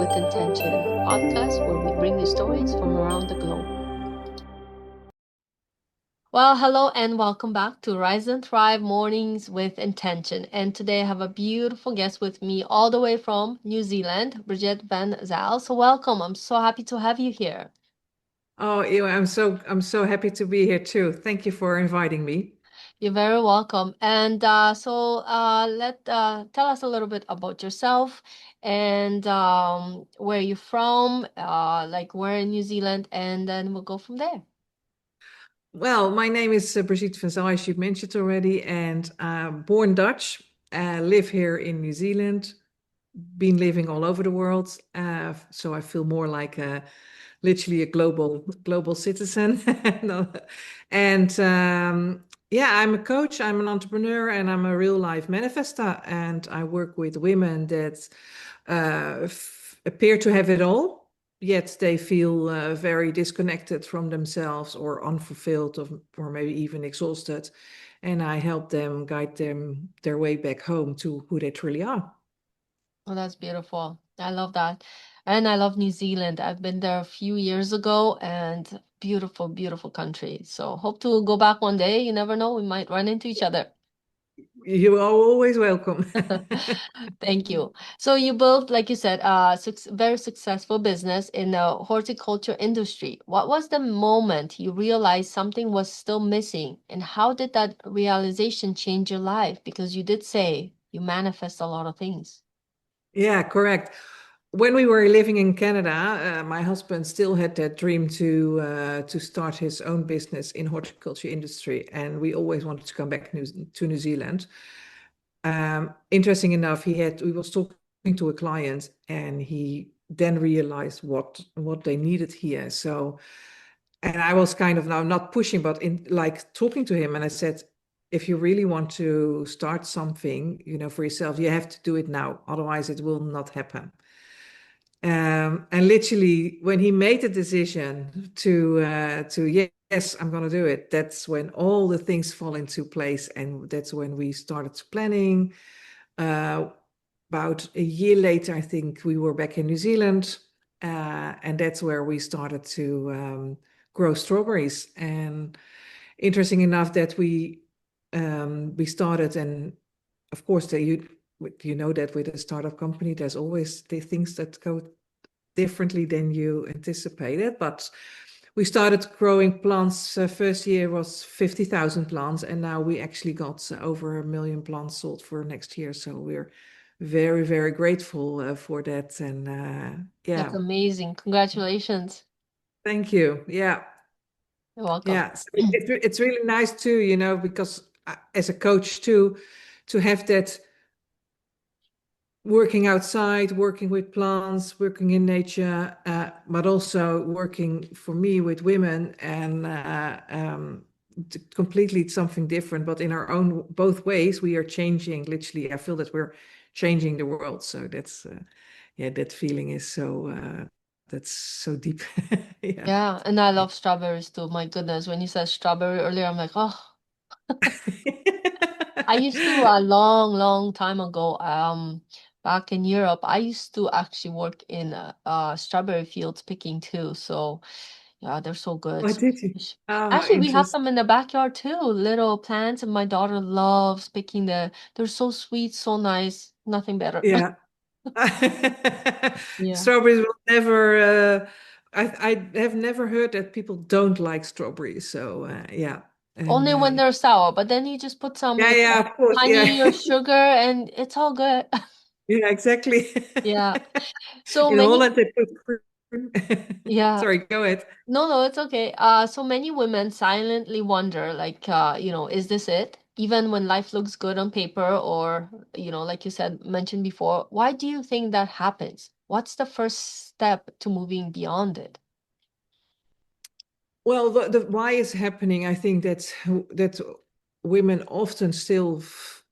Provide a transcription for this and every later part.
with Intention, podcast where we bring you stories from around the globe. Well, hello and welcome back to Rise and Thrive Mornings with Intention. And today I have a beautiful guest with me all the way from New Zealand, Brigitte Van Zaal. So welcome. I'm so happy to have you here. Oh, Ewa, I'm so happy to be here too. Thank you for inviting me. You're very welcome. And let tell us a little bit about yourself and where you're from, like where in New Zealand, and then we'll go from there. Well, my name is Brigitte Van Zaal, as you mentioned already, and born Dutch. Live here in New Zealand. Been living all over the world, so I feel more like literally a global citizen. And yeah, I'm a coach, I'm an entrepreneur, and I'm a real life manifester. And I work with women that appear to have it all, yet they feel very disconnected from themselves or unfulfilled or maybe even exhausted. And I help them guide them their way back home to who they truly are. Oh, that's beautiful. I love that. And I love New Zealand. I've been there a few years ago and beautiful, beautiful country. So hope to go back one day. You never know, we might run into each other. You are always welcome. Thank you. So you built, like you said, a very successful business in the horticulture industry. What was the moment you realized something was still missing, and how did that realization change your life? Because you did say you manifest a lot of things. Yeah, correct. When we were living in Canada, my husband still had that dream to start his own business in horticulture industry, and we always wanted to come back to New Zealand. Interesting enough, we was talking to a client, and he then realized what they needed here. So, and I was kind of now not pushing, but in like talking to him, and I said, if you really want to start something, for yourself, you have to do it now. Otherwise, it will not happen. And literally, when he made the decision to yes, I'm going to do it, that's when all the things fall into place, and that's when we started planning. Uh, about a year later, I think we were back in New Zealand, and that's where we started to grow strawberries. And interesting enough that we started, and of course, you know that with a startup company, there's always the things that go differently than you anticipated. But we started growing plants. First year was 50,000 plants, and now we actually got over 1 million plants sold for next year. So we're very, very grateful for that. And That's yeah, amazing. Congratulations. thank you. Yeah, You're welcome. yeah. So it's really nice too, because as a coach too, to have that working outside, working with plants, working in nature, but also working for me with women and completely something different, but in our own both ways, we are changing. Literally, I feel that we're changing the world. So yeah, that feeling is that's so deep. Yeah. Yeah, and I love strawberries too. My goodness, when you said strawberry earlier, I'm like, oh, I used to a long, long time ago, back in Europe, I used to actually work in strawberry fields picking too. So yeah, they're so good. What did you? Ah, Actually, we have interesting. some in the backyard too, little plants, and my daughter loves picking they're so sweet, so nice. Nothing better. Yeah. Yeah. Strawberries will never. I have never heard that people don't like strawberries. So yeah, and Only when they're sour, but then you just put some yeah, yeah, of course, yeah, honey or sugar and it's all good. yeah, exactly. Yeah. So In many, Holland, they put cream. yeah. Sorry, go ahead. No, it's okay. So many women silently wonder, like, is this it? Even when life looks good on paper, or, like you said, mentioned before, why do you think that happens? What's the first step to moving beyond it? Well, the why is happening. I think that women often still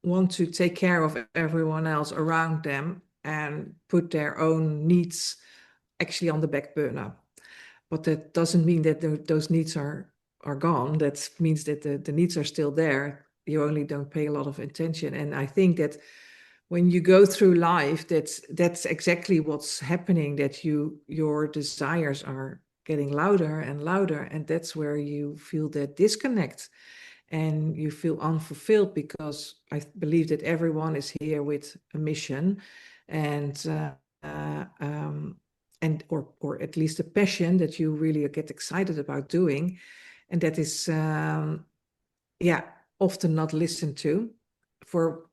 want to take care of everyone else around them and put their own needs actually on the back burner. But that doesn't mean that those needs are gone. That means that the needs are still there. You only don't pay a lot of attention. And I think that when you go through life, that's exactly what's happening, that your desires are getting louder and louder, and that's where you feel that disconnect and you feel unfulfilled, because I believe that everyone is here with a mission, and or at least a passion that you really get excited about doing, and that is yeah, often not listened to for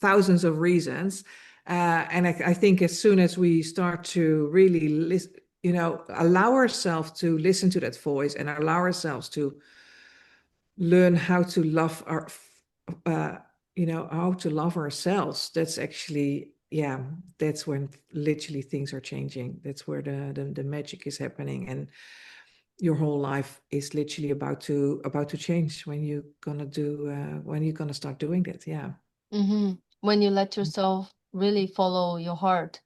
thousands of reasons. And I think as soon as we start to really listen, allow ourselves to listen to that voice and allow ourselves to learn how to love uh, how to love ourselves, that's actually, yeah, that's when literally things are changing. That's where the magic is happening. And your whole life is literally about to change when you're gonna start doing that. Yeah. Mm-hmm. When you let yourself really follow your heart,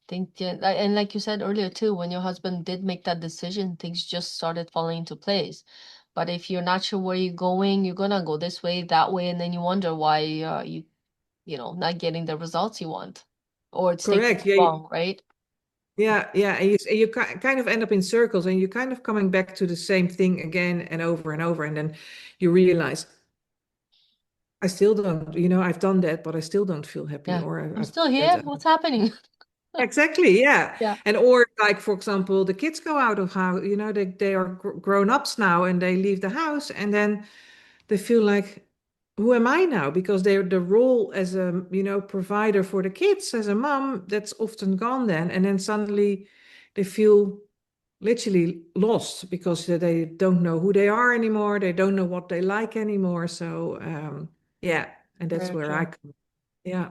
think, yeah, and like you said earlier too, when your husband did make that decision, things just started falling into place. But if you're not sure where you're going, you're gonna go this way, that way, and then you wonder why not getting the results you want, or it's taking Correct. too Yeah. long, right? Yeah. And you kind of end up in circles, and you're kind of coming back to the same thing again and over and over, and then you realize, I still don't, I've done that, but I still don't feel happy, Yeah, or I'm I've still done here. that. What's happening? Exactly, yeah. Yeah, And or like, for example, the kids go out of how, they are grown-ups now, and they leave the house, and then they feel like, who am I now? Because they're the role as a, provider for the kids, as a mom, that's often gone then. And then suddenly they feel literally lost, because they don't know who they are anymore. They don't know what they like anymore. So yeah, and that's very where I true. come. Yeah,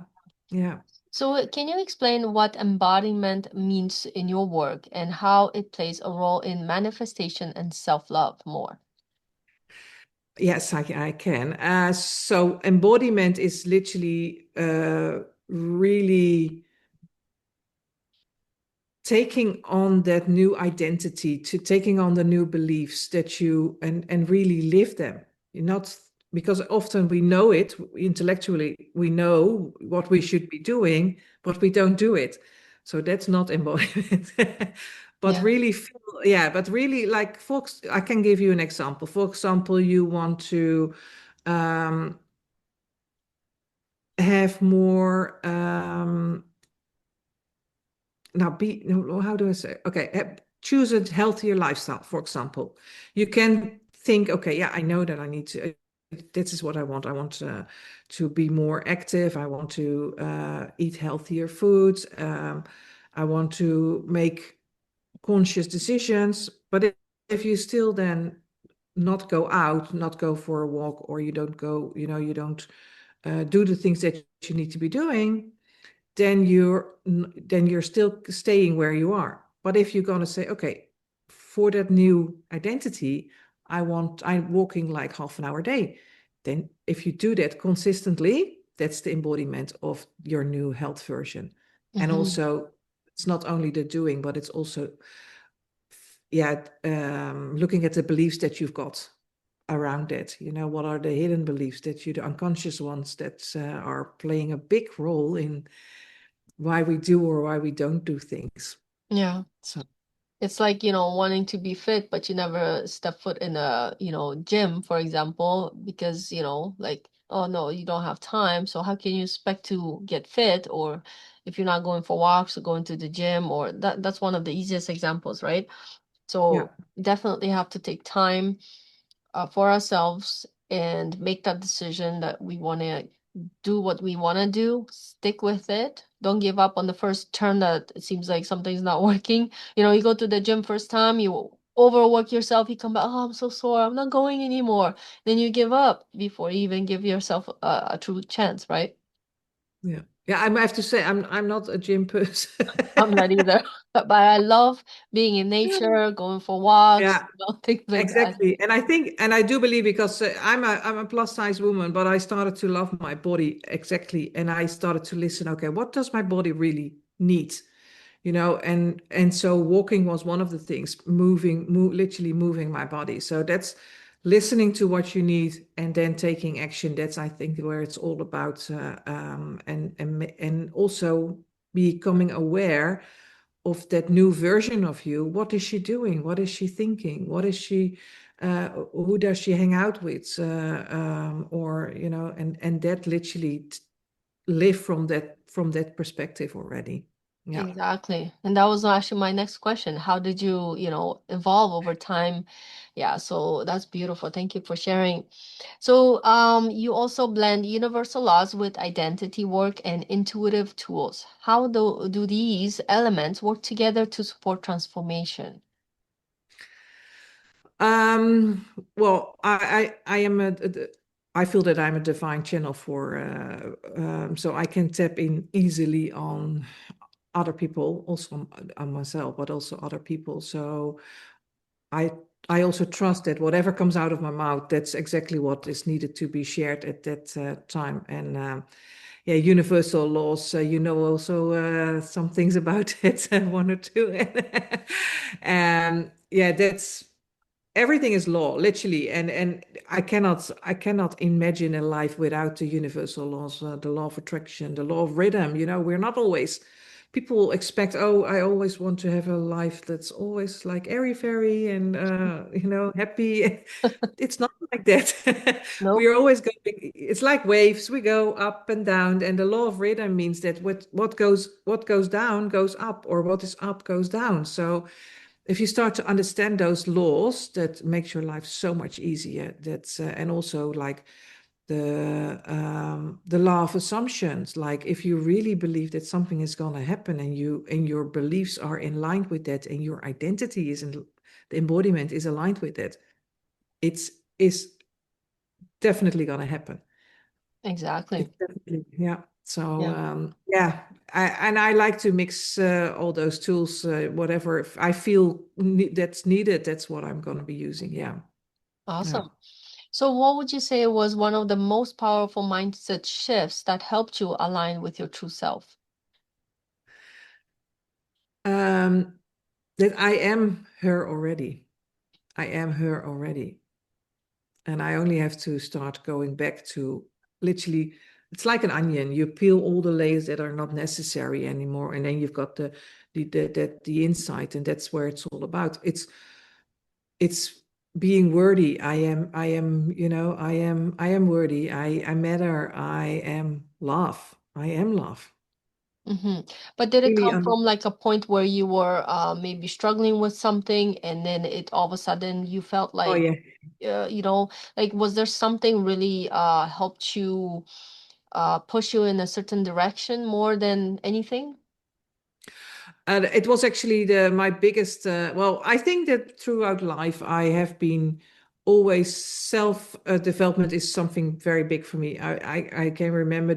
yeah. So, can you explain what embodiment means in your work and how it plays a role in manifestation and self-love more? Yes, I can. So embodiment is literally really taking on that new identity, to taking on the new beliefs that you and really live them. You're not, because often we know it intellectually, we know what we should be doing, but we don't do it. So that's not embodiment. But Yeah, really feel, yeah, but really, like, folks, I can give you an example. For example, you want to um, have more now be no, how do I say, okay, choose a healthier lifestyle, for example. You can think, okay, yeah, I know that I need to, this is what I want to be more active. I want to eat healthier foods. I want to make conscious decisions. But if you still then not go out, not go for a walk, or you don't go, you don't do the things that you need to be doing, then you're still staying where you are. But if you're going to say, okay, for that new identity, I'm walking like half an hour a day, then if you do that consistently, that's the embodiment of your new health version. And hmm, also, it's not only the doing, but it's also, yeah, looking at the beliefs that you've got around it. What are the hidden beliefs, the unconscious ones, that are playing a big role in why we do or why we don't do things. yeah. So It's like, wanting to be fit, but you never step foot in a, gym, for example, because, like, oh no, you don't have time. So how can you expect to get fit? Or if you're not going for walks or going to the gym, or that's one of the easiest examples, right? yeah, So definitely have to take time for ourselves and make that decision that we want to do what we want to do, stick with it. Don't give up on the first turn that it seems like something's not working. You go to the gym first time, you overwork yourself, you come back, oh, I'm so sore, I'm not going anymore. Then you give up before you even give yourself a true chance, right? yeah, yeah. I have to say, I'm not a gym person. I'm not either. But I love being in nature, going for walks, Yeah, things like that. exactly. And I think, and I do believe, because I'm a plus size woman, but I started to love my body, exactly, and I started to listen. Okay, what does my body really need? And so walking was one of the things, literally moving my body. So that's listening to what you need and then taking action. That's, I think, where it's all about. And also becoming aware of that new version of you. What is she doing? What is she thinking? What is she? Who does she hang out with? Or and that literally live from that perspective already. Yeah. Exactly. And that was actually my next question. How did you, evolve over time? Yeah, so that's beautiful. Thank you for sharing. So, you also blend universal laws with identity work and intuitive tools. How do these elements work together to support transformation? Well, I am I feel that I'm a divine channel for so I can tap in easily on other people, also on myself, but also other people. So I I also trust that whatever comes out of my mouth, that's exactly what is needed to be shared at that time. And yeah, universal laws. Also some things about it, one or two. And yeah, that's everything is law, literally. And I cannot imagine a life without the universal laws, the law of attraction, the law of rhythm. We're not always. People expect, oh, I always want to have a life that's always like airy fairy and happy. It's not like that. We Nope. are always going. It's like waves. We go up and down, and the law of rhythm means that what goes down goes up, or what is up goes down. So if you start to understand those laws, that makes your life so much easier. That's and also like the law of assumptions. Like if you really believe that something is going to happen, and your beliefs are in line with that, and your identity is in the embodiment is aligned with it, it's is definitely going to happen. Exactly. It's definitely, yeah. So Yeah. yeah, I like to mix all those tools. Whatever if I feel that's needed, that's what I'm going to be using. Yeah, yeah. Awesome. So, what would you say was one of the most powerful mindset shifts that helped you align with your true self? Um, that I am her already. I am her already, and I only have to start going back to literally. It's like an onion. You peel all the layers that are not necessary anymore, and then you've got the inside, and that's where it's all about. It's being worthy. I am worthy. I matter. I am love. I am love. Hmm. But did it Really, come from like a point where you were maybe struggling with something and then it all of a sudden you felt oh like, yeah. uh, you know, like was there something really helped you push you in a certain direction more than anything? And it was actually my biggest. Well, I think that throughout life I have been always self development is something very big for me. I can remember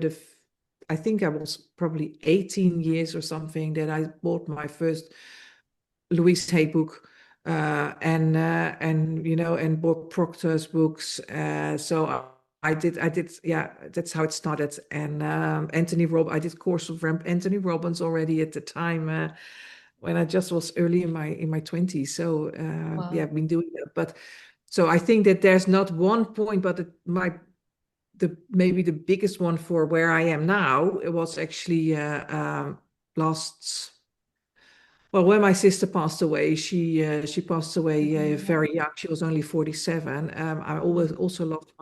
I think I was probably 18 years or something that I bought my first Louise Hay book, and bought Proctor's books. So I did, yeah, that's how it started. And I did course of Anthony Robbins already at the time, when I just was early in my 20s. So yeah, Wow. I've been doing that. But so I think that there's not one point, but the maybe the biggest one for where I am now, it was actually last. Well, when my sister passed away, she passed away Mhm. very young. She was only 47. I always Mhm. also lost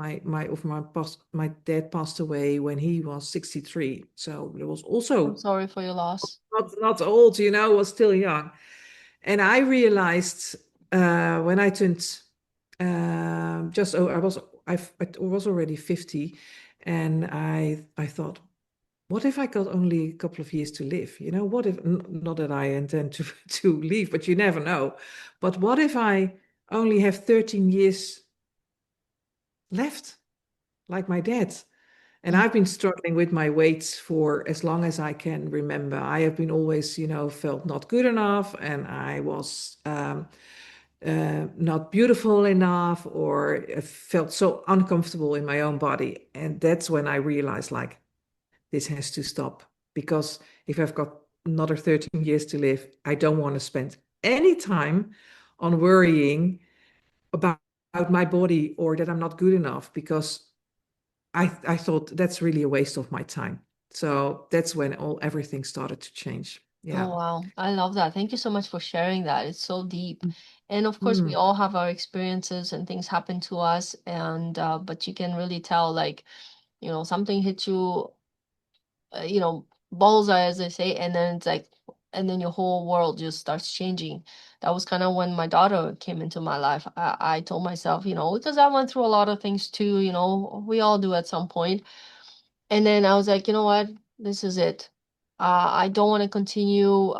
my dad passed away when he was 63. So it was I'm also sorry for your loss. not old, was still young. And I realized when I turned just oh, I was already 50, and I thought, what if I got only a couple of years to live? What if, not that I intend to, to leave, but you never know. But what if I only have 13 years left, like my dad? And Mhm. I've been struggling with my weights for as long as I can remember. I have been always, felt not good enough, and I was not beautiful enough, or felt so uncomfortable in my own body. And that's when I realized, like, this has to stop, because if I've got another 13 years to live, I don't want to spend any time on worrying about my body or that I'm not good enough because I thought that's really a waste of my time. So that's when everything started to change. Oh, Yeah. wow. I love that. Thank you so much for sharing that. It's so deep. And of course, we Mm. all have our experiences and things happen to us. And, but you can really tell, like, something hits you, bullseye, as they say, and then it's like, and then your whole world just starts changing. That was kind of when my daughter came into my life. I told myself, because I went through a lot of things too, we all do at some point. And then I was like, you know what? This is it. I don't want to continue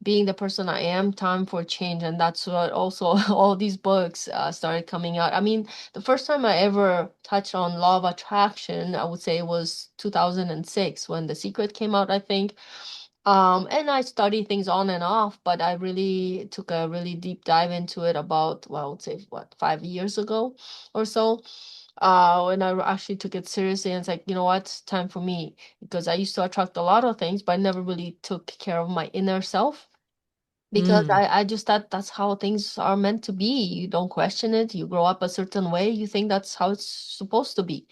being the person I am. Time for change. And that's what also all these books started coming out. I mean, the first time I ever touched on law of attraction, I would say it was 2006 when The Secret came out, I think. And I studied things on and off, but I really took a really deep dive into it about, well, I would say, what, 5 years ago or so. When I actually took it seriously, and it's like, you know what, it's time for me, because I used to attract a lot of things, but I never really took care of my inner self, because Mm. I just thought that's how things are meant to be. You don't question it. You grow up a certain way. You think that's how it's supposed to be,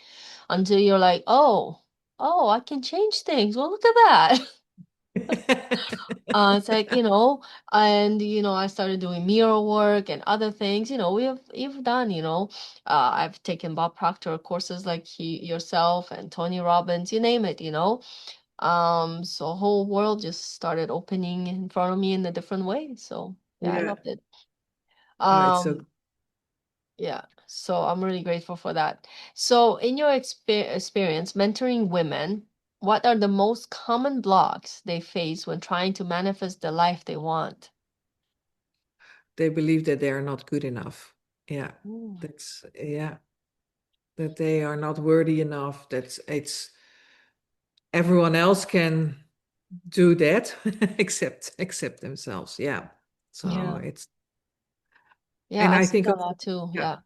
until you're like, oh, I can change things. Well, look at that. It's like, and I started doing mirror work and other things, we've done, I've taken Bob Proctor courses like yourself and Tony Robbins, you name it, so whole world just started opening in front of me in a different way. So yeah, I Yeah. loved it. It's so. Um, yeah, so I'm really grateful for that. So in your experience mentoring women, what are the most common blocks they face when trying to manifest the life they want? They believe that they are not good enough. Yeah. Mm. Yeah, that they are not worthy enough, that it's everyone else can do that except themselves. Yeah. So Yeah. it's, Yeah, and I I see think that a also, lot too. yeah,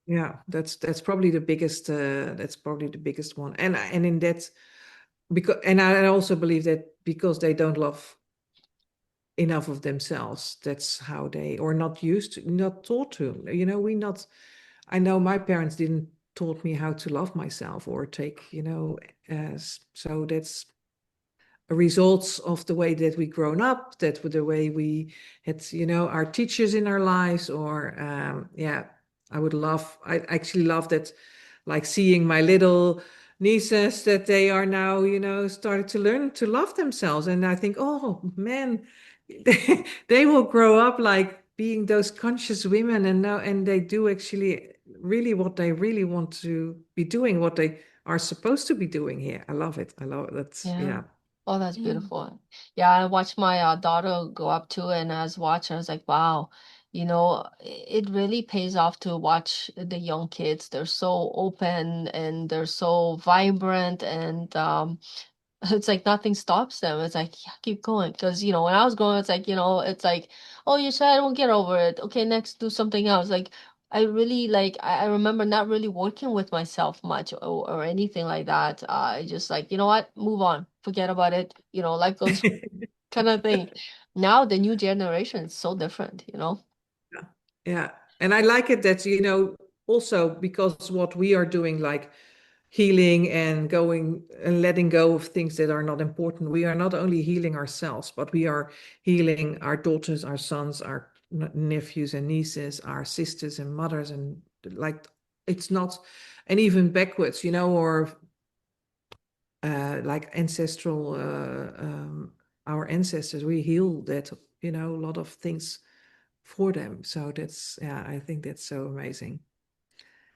Yeah. yeah, that's probably the biggest, one. And in that, because, and I also believe that because they don't love enough of themselves, that's how they, or not used to, not taught to, we not, I know my parents didn't taught me how to love myself or take, as, so that's results of the way that we grown up, that the way we had, our teachers in our lives, or yeah, I actually love that, like seeing my little nieces, that they are now, started to learn to love themselves. And I think, oh man, they will grow up like being those conscious women, and now, and they do actually really what they really want to be doing, what they are supposed to be doing here. I love it. I love it. That's, Yeah. yeah. Oh, that's beautiful. Yeah, I watched my daughter go up too, and I was watching, I was like, wow, it really pays off to watch the young kids. They're so open and they're so vibrant, and it's like nothing stops them. It's like, yeah, keep going. Because, when I was growing, it's like, it's like, oh, you said I won't get over it. Okay, next, do something else. Like, I really like, I remember not really working with myself much, or anything like that. I just like, you know what, move on, forget about it. Life goes kind of thing. Now, the new generation is so different. Yeah. Yeah. And I like it that, also because what we are doing, like healing and going and letting go of things that are not important, we are not only healing ourselves, but we are healing our daughters, our sons, our nephews and nieces, our sisters and mothers. And like, it's not, and even backwards, or like ancestral, our ancestors, we heal that, a lot of things for them. So that's, yeah, I think that's so amazing.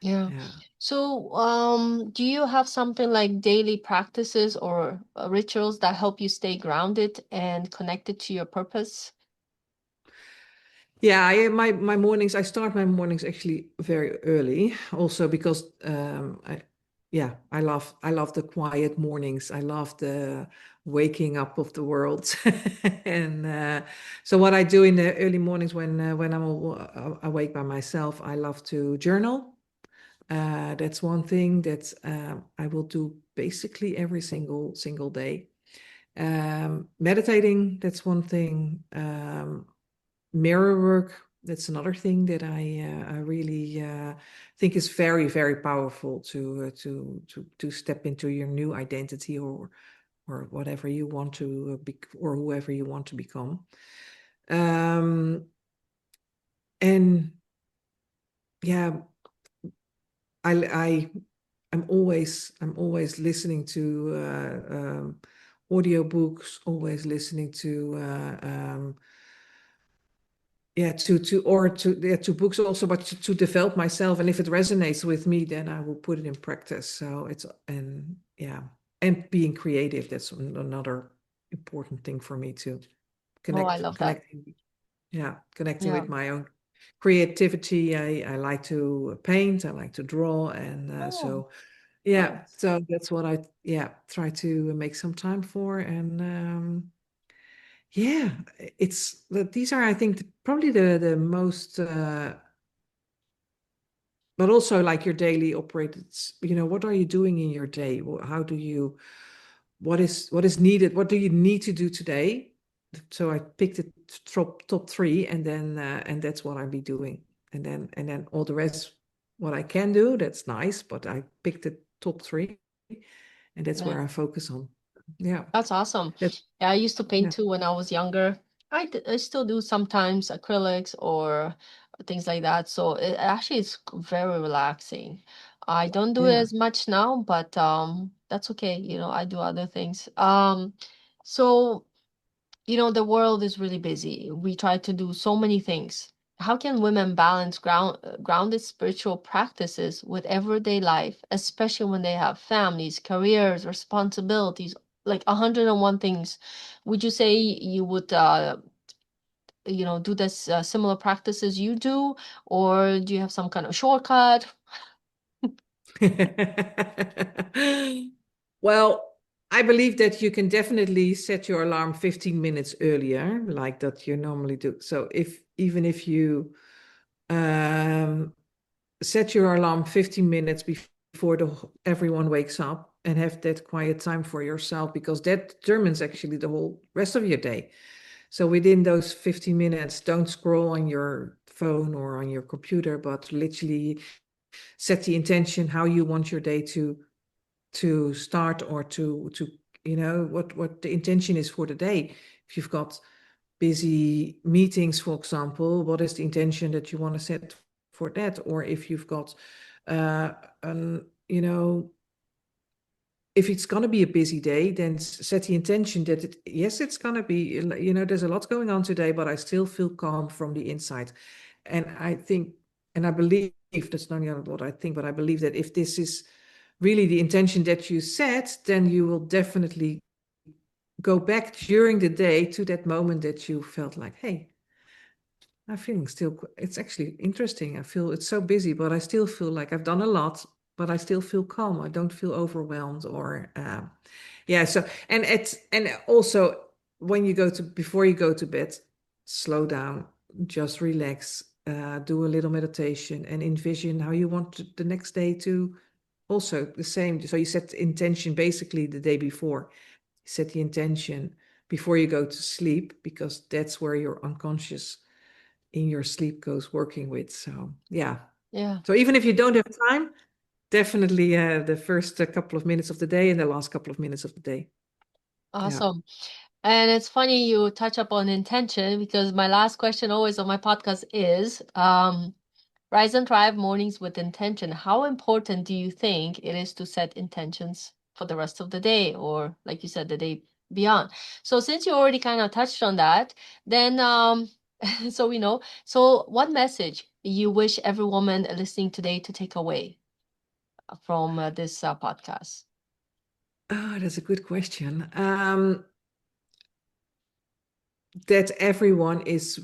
Yeah. Yeah. So, do you have something like daily practices or rituals that help you stay grounded and connected to your purpose? Yeah, my mornings, I start my mornings actually very early, also because yeah, I love the quiet mornings. I love the waking up of the world. And so what I do in the early mornings, when I'm awake by myself, I love to journal. That's one thing that I will do basically every single day. Meditating, that's one thing. Mirror work. That's another thing that I really think is very, very powerful to step into your new identity, or whatever you want to be, or whoever you want to become. And yeah, I I'm always listening to audiobooks, always listening to to books also, but to develop myself. And if it resonates with me, then I will put it in practice. So it's, and yeah, and being creative, that's another important thing for me to Oh, I love that. connecting Yeah. with my own creativity. I like to paint, I like to draw, and Oh, nice. so that's what I try to make some time for. And yeah, these are, I think, probably the most but also like your daily operated, what are you doing in your day? How do you, what is needed? What do you need to do today? So I picked the top three, and that's what I'll be doing. And then all the rest, what I can do, that's nice, but I picked the top three, and that's Yeah. where I focus on. Yeah. That's awesome. That, Yeah, I used to paint yeah. too when I was younger. I still do sometimes acrylics or things like that. So it actually is very relaxing. I don't do it Yeah. as much now, but that's okay. I do other things. So the world is really busy. We try to do so many things. How can women balance grounded spiritual practices with everyday life, especially when they have families, careers, responsibilities, like 101 things? Would you say you would, do this similar practices you do, or do you have some kind of shortcut? Well, I believe that you can definitely set your alarm 15 minutes earlier, like that you normally do. So even if you um, set your alarm 15 minutes before everyone wakes up, and have that quiet time for yourself, because that determines actually the whole rest of your day. So within those 15 minutes, don't scroll on your phone or on your computer, but literally set the intention how you want your day to start, or to what the intention is for the day. If you've got busy meetings, for example, what is the intention that you want to set for that? Or if you've got uh an you know if it's going to be a busy day, then set the intention that yes, it's going to be, there's a lot going on today, but I still feel calm from the inside. And I think, and I believe, that's not only what I think, but I believe that if this is really the intention that you set, then you will definitely go back during the day to that moment that you felt like, hey, I'm feeling still, it's actually interesting. I feel it's so busy, but I still feel like I've done a lot, but I still feel calm. I don't feel overwhelmed, or, yeah. So, and also, when you before you go to bed, slow down, just relax, do a little meditation, and envision how you want the next day to also the same. So you set the intention basically the day before. Set the intention before you go to sleep, because that's where your unconscious in your sleep goes working with. So yeah. Yeah, So even if you don't have time, definitely the first couple of minutes of the day and the last couple of minutes of the day. Yeah. awesome. And it's funny you touch upon intention because my last question always on my podcast is rise and thrive mornings with intention. How important do you think it is to set intentions for the rest of the day, or like you said, the day beyond? So since you already kind of touched on that, then so we know. So what message you wish every woman listening today to take away from this podcast? Oh, that's a good question. That everyone is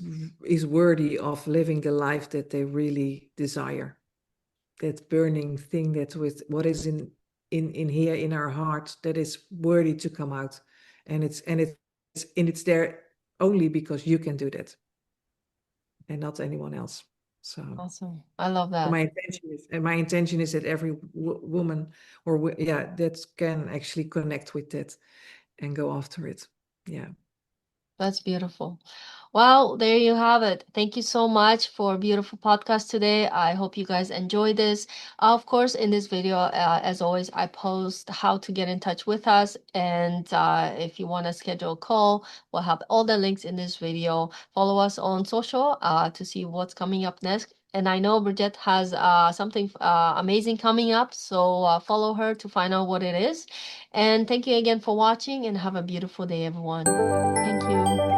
worthy of living the life that they really desire. That burning thing, that with what is in here in our heart, that is worthy to come out, and it's there only because you can do that, and not anyone else. So Awesome. I love so that. my intention is that every woman, or that can actually connect with that and go after it. Yeah. That's beautiful. Well, there you have it. Thank you so much for a beautiful podcast today. I hope you guys enjoy this. Of course, in this video, as always, I post how to get in touch with us. And if you want to schedule a call, we'll have all the links in this video. Follow us on social to see what's coming up next. And I know Brigitte has something amazing coming up, so follow her to find out what it is. And thank you again for watching, and have a beautiful day, everyone. Thank you.